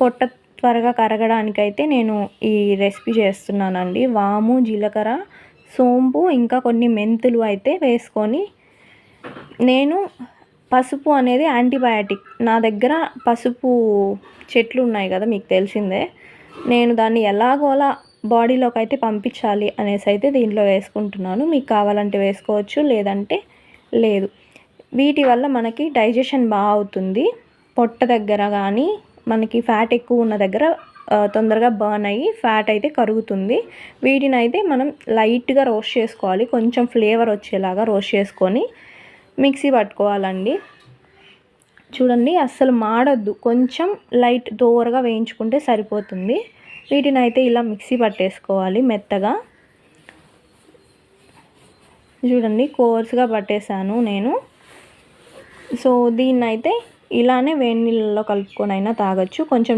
పొట్ట త్వరగా కరగడానికైతే నేను ఈ రెసిపీ చేస్తున్నానండి. వాము, జీలకర్ర, సోంపు ఇంకా కొన్ని మెంతులు అయితే వేసుకొని, నేను పసుపు అనేది యాంటీబయాటిక్. నా దగ్గర పసుపు చెట్లు ఉన్నాయి కదా, మీకు తెలిసిందే. నేను దాన్ని ఎలాగోలా బాడీలోకి అయితే పంపించాలి అనేసి అయితే దీంట్లో వేసుకుంటున్నాను. మీకు కావాలంటే వేసుకోవచ్చు, లేదంటే లేదు. వీటి వల్ల మనకి డైజెషన్ బాగా అవుతుంది. పొట్ట దగ్గర కానీ మనకి ఫ్యాట్ ఎక్కువ ఉన్న దగ్గర తొందరగా బర్న్ అయ్యి ఫ్యాట్ అయితే కరుగుతుంది. వీటిని అయితే మనం లైట్గా రోస్ట్ చేసుకోవాలి. కొంచెం ఫ్లేవర్ వచ్చేలాగా రోస్ట్ చేసుకొని మిక్సీ పట్టుకోవాలండి. చూడండి, అస్సలు మాడొద్దు, కొంచెం లైట్ దోరగా వేయించుకుంటే సరిపోతుంది. వీటిని అయితే ఇలా మిక్సీ పట్టేసుకోవాలి మెత్తగా. చూడండి, కోర్స్గా పట్టేశాను నేను. సో దీన్నైతే ఇలానే వేడి నీళ్ళలో కలుపుకొని అయినా తాగొచ్చు. కొంచెం